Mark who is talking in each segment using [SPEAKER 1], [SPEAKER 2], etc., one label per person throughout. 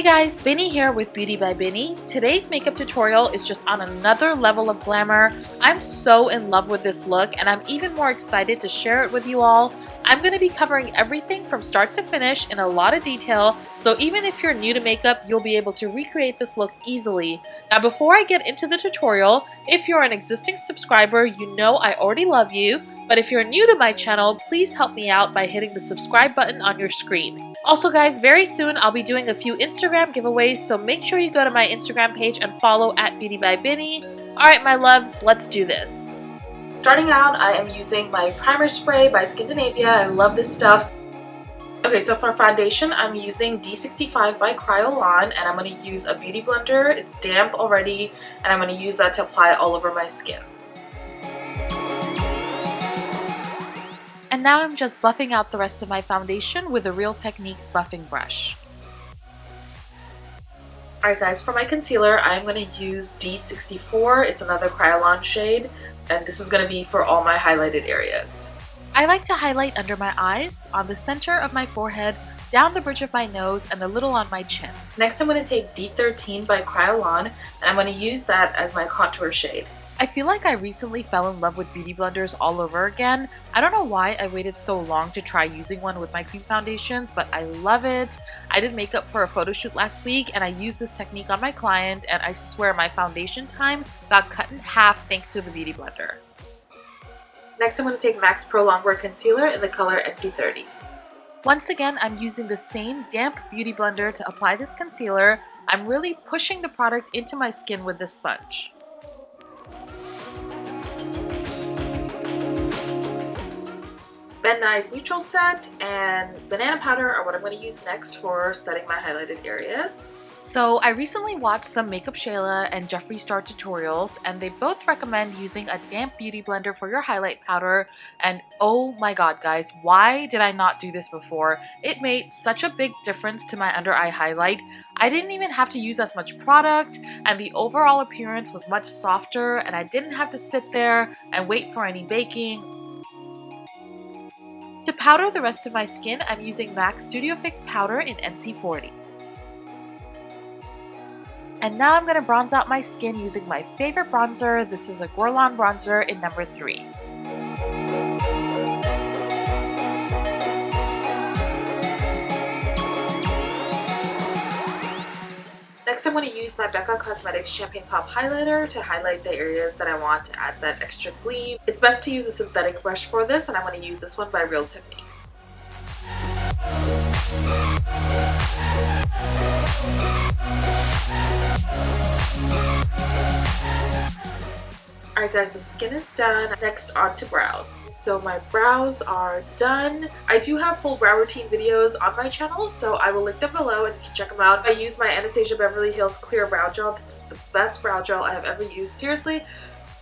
[SPEAKER 1] Hey guys, Binny here with Beauty by Binny. Today's makeup tutorial is just on another level of glamour. I'm so in love with this look and I'm even more excited to share it with you all. I'm going to be covering everything from start to finish in a lot of detail, so even if you're new to makeup, you'll be able to recreate this look easily. Now before I get into the tutorial, if you're an existing subscriber, you know I already love you. But if you're new to my channel, please help me out by hitting the subscribe button on your screen. Also guys, very soon I'll be doing a few Instagram giveaways, so make sure you go to my Instagram page and follow at BeautyByBinny. Alright my loves, let's do this. Starting out, I am using my primer spray by Scandinavia. I love this stuff. Okay, so for foundation, I'm using D65 by Kryolan, and I'm going to use a beauty blender. It's damp already, and I'm going to use that to apply all over my skin. And now I'm just buffing out the rest of my foundation with the Real Techniques buffing brush. Alright guys, for my concealer, I'm going to use D64. It's another Kryolan shade, and this is going to be for all my highlighted areas. I like to highlight under my eyes, on the center of my forehead, down the bridge of my nose, and a little on my chin. Next I'm going to take D13 by Kryolan, and I'm going to use that as my contour shade. I feel like I recently fell in love with beauty blenders all over again. I don't know why I waited so long to try using one with my cream foundations, but I love it. I did makeup for a photo shoot last week and I used this technique on my client, and I swear my foundation time got cut in half thanks to the beauty blender. Next I'm going to take MAC's Pro Longwear Concealer in the color NC30. Once again, I'm using the same damp beauty blender to apply this concealer. I'm really pushing the product into my skin with this sponge. Ben Nye's neutral set and banana powder are what I'm going to use next for setting my highlighted areas. So I recently watched some Makeup Shayla and Jeffree Star tutorials, and they both recommend using a damp beauty blender for your highlight powder, and oh my god guys, why did I not do this before? It made such a big difference to my under eye highlight. I didn't even have to use as much product, and the overall appearance was much softer, and I didn't have to sit there and wait for any baking. To powder the rest of my skin, I'm using MAC's Studio Fix powder in NC40. And now I'm going to bronze out my skin using my favorite bronzer. This is a Guerlain bronzer in number 3. Next I'm going to use my Becca Cosmetics Champagne Pop Highlighter to highlight the areas that I want to add that extra gleam. It's best to use a synthetic brush for this, and I'm going to use this one by Real Techniques. Alright guys, the skin is done. Next on to brows. So my brows are done. I do have full brow routine videos on my channel, so I will link them below and you can check them out. I use my Anastasia Beverly Hills Clear Brow Gel. This is the best brow gel I have ever used. Seriously,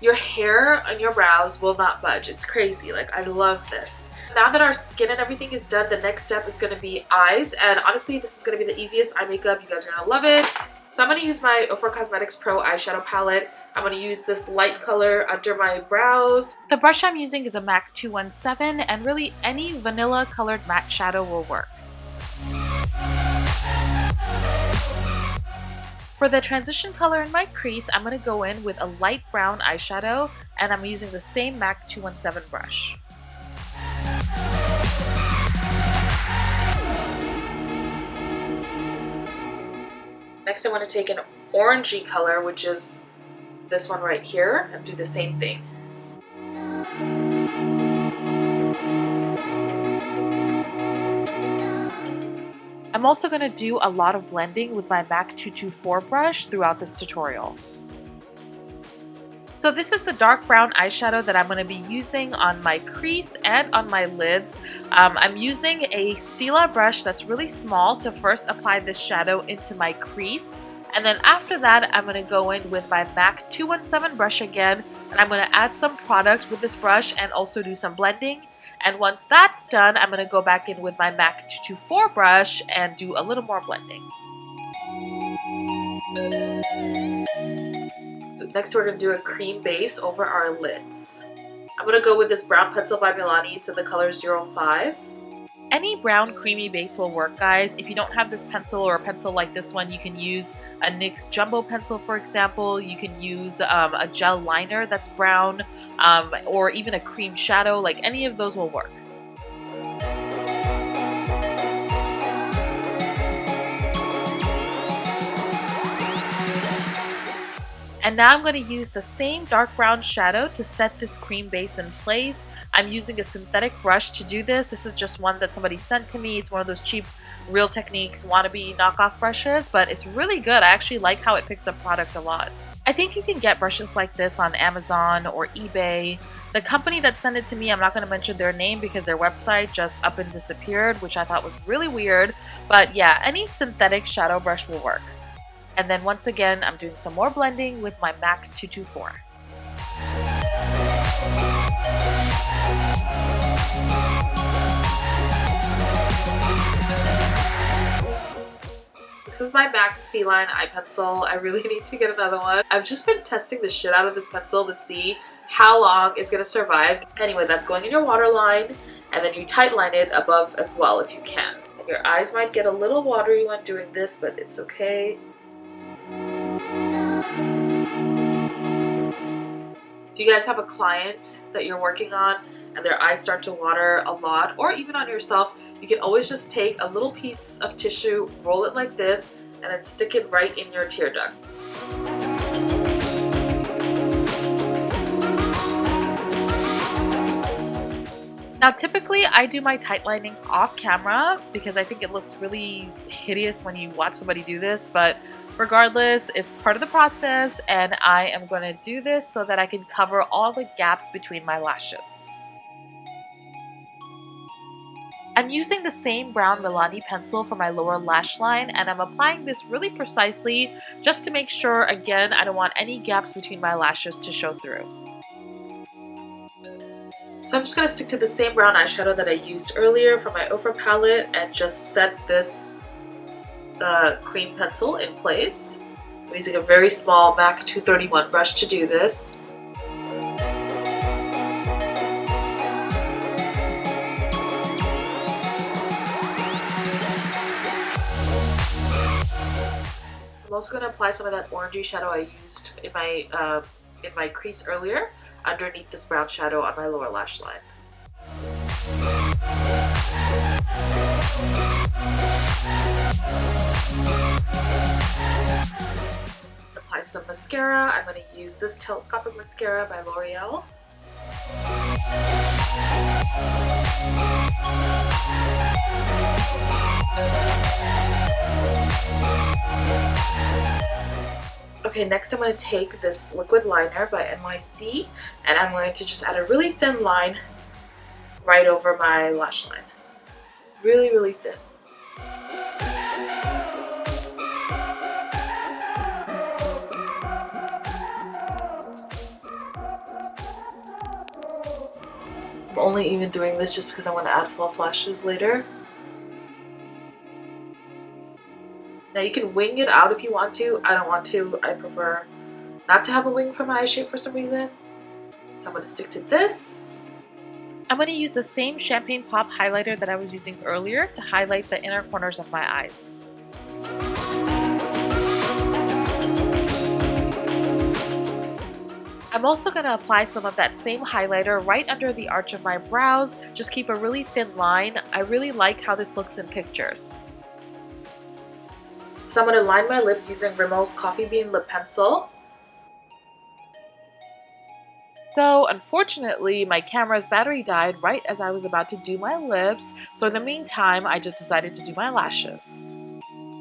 [SPEAKER 1] your hair on your brows will not budge. It's crazy. Like, I love this. Now that our skin and everything is done, the next step is going to be eyes, and honestly this is going to be the easiest eye makeup. You guys are going to love it. So I'm going to use my OFRA Cosmetics Pro eyeshadow palette. I'm going to use this light color under my brows. The brush I'm using is a MAC 217, and really any vanilla colored matte shadow will work. For the transition color in my crease, I'm going to go in with a light brown eyeshadow, and I'm using the same MAC 217 brush. Next I want to take an orangey color, which is this one right here, and do the same thing. I'm also going to do a lot of blending with my MAC 224 brush throughout this tutorial. So this is the dark brown eyeshadow that I'm going to be using on my crease and on my lids. I'm using a Stila brush that's really small to first apply this shadow into my crease. And then after that, I'm going to go in with my MAC 217 brush again. And I'm going to add some product with this brush and also do some blending. And once that's done, I'm going to go back in with my MAC 224 brush and do a little more blending. Next we're going to do a cream base over our lids. I'm going to go with this brown pencil by MILANI. It's in the color 05. Any brown creamy base will work, guys. If you don't have this pencil or a pencil like this one, you can use a NYX Jumbo pencil, for example. You can use a gel liner that's brown, or even a cream shadow. Like, any of those will work. And now I'm going to use the same dark brown shadow to set this cream base in place. I'm using a synthetic brush to do this. This is just one that somebody sent to me. It's one of those cheap Real Techniques wannabe knockoff brushes, but it's really good. I actually like how it picks up product a lot. I think you can get brushes like this on Amazon or eBay. The company that sent it to me, I'm not going to mention their name because their website just up and disappeared, which I thought was really weird. But yeah, any synthetic shadow brush will work. And then once again, I'm doing some more blending with my MAC 224. This is my MAC's Feline Eye Pencil. I really need to get another one. I've just been testing the shit out of this pencil to see how long it's going to survive. Anyway, that's going in your waterline, and then you tightline it above as well if you can. Your eyes might get a little watery when doing this, but it's okay. If you guys have a client that you're working on and their eyes start to water a lot, or even on yourself, you can always just take a little piece of tissue, roll it like this, and then stick it right in your tear duct. Now typically I do my tight lining off camera because I think it looks really hideous when you watch somebody do this, but regardless, it's part of the process, and I am going to do this so that I can cover all the gaps between my lashes. I'm using the same brown MILANI pencil for my lower lash line, and I'm applying this really precisely just to make sure, again, I don't want any gaps between my lashes to show through. So I'm just going to stick to the same brown eyeshadow that I used earlier from my OFRA palette and just set this cream pencil in place. I'm using a very small MAC 231 brush to do this. I'm also going to apply some of that orangey shadow I used in my crease earlier underneath this brown shadow on my lower lash line. Apply some mascara. I'm going to use this Telescopic mascara by L'Oreal. Okay, next I'm going to take this liquid liner by NYC, and I'm going to just add a really thin line right over my lash line. Really, really thin. I'm only even doing this just because I want to add false lashes later. Now you can wing it out if you want to. I don't want to. I prefer not to have a wing for my eye shape for some reason. So I'm going to stick to this. I'm going to use the same Champagne Pop highlighter that I was using earlier to highlight the inner corners of my eyes. I'm also going to apply some of that same highlighter right under the arch of my brows. Just keep a really thin line. I really like how this looks in pictures. So I'm going to line my lips using Rimmel's Coffee Bean Lip Pencil. So unfortunately, my camera's battery died right as I was about to do my lips. So in the meantime, I just decided to do my lashes.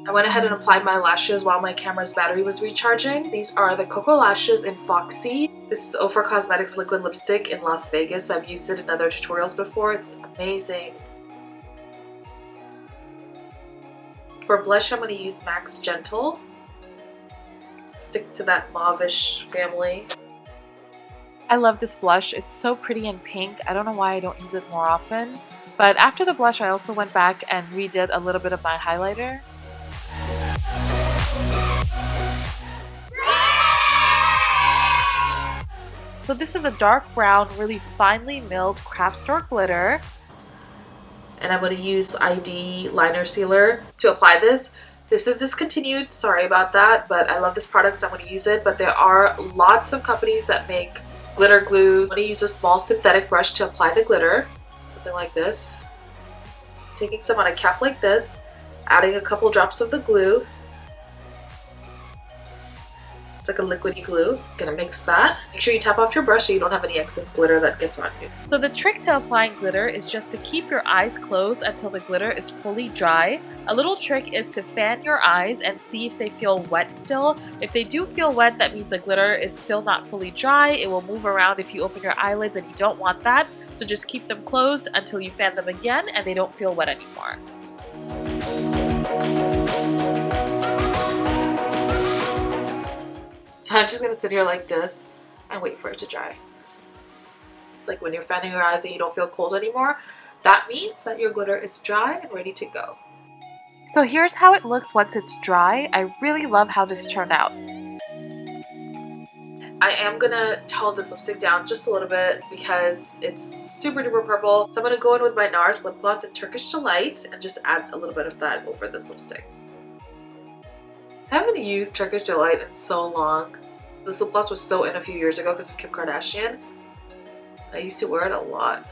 [SPEAKER 1] I went ahead and applied my lashes while my camera's battery was recharging. These are the Cocoa Lashes in Foxy. This is OFRA Cosmetics liquid lipstick in Las Vegas. I've used it in other tutorials before. It's amazing. For blush, I'm going to use MAC's Gentle. Stick to that mauve-ish family. I love this blush. It's so pretty and pink. I don't know why I don't use it more often. But after the blush, I also went back and redid a little bit of my highlighter. So this is a dark brown, really finely milled craft store glitter. and I'm going to use ID liner sealer to apply this. This is discontinued, sorry about that, but I love this product, so I'm going to use it. But there are lots of companies that make glitter glues. I'm going to use a small synthetic brush to apply the glitter, something like this. Taking some on a cap like this, adding a couple drops of the glue. It's like a liquidy glue. Gonna mix that. Make sure you tap off your brush so you don't have any excess glitter that gets on you. So the trick to applying glitter is just to keep your eyes closed until the glitter is fully dry. A little trick is to fan your eyes and see if they feel wet still. If they do feel wet, that means the glitter is still not fully dry. It will move around if you open your eyelids, and you don't want that. So just keep them closed until you fan them again and they don't feel wet anymore. So I'm just going to sit here like this and wait for it to dry. Like when you're fanning your eyes and you don't feel cold anymore, that means that your glitter is dry and ready to go. So here's how it looks once it's dry. I really love how this turned out. I am going to tone this lipstick down just a little bit because it's super duper purple. So I'm going to go in with my NARS lip gloss in Turkish Delight and just add a little bit of that over this lipstick. I haven't used Turkish Delight in so long. This lip gloss was so in a few years ago because of Kim Kardashian. I used to wear it a lot.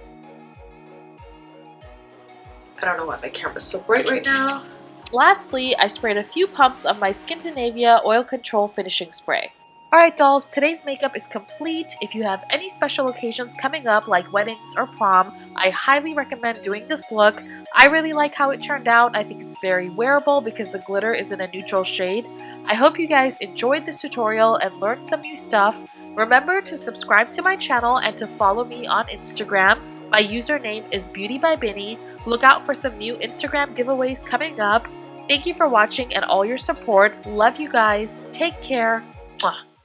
[SPEAKER 1] I don't know why my camera's so bright right now. Lastly, I sprayed a few pumps of my Scandinavia Oil Control Finishing Spray. Alright dolls, today's makeup is complete. If you have any special occasions coming up like weddings or prom, I highly recommend doing this look. I really like how it turned out. I think it's very wearable because the glitter is in a neutral shade. I hope you guys enjoyed this tutorial and learned some new stuff. Remember to subscribe to my channel and to follow me on Instagram. My username is BeautyByBinny. Look out for some new Instagram giveaways coming up. Thank you for watching and all your support. Love you guys. Take care. Mwah.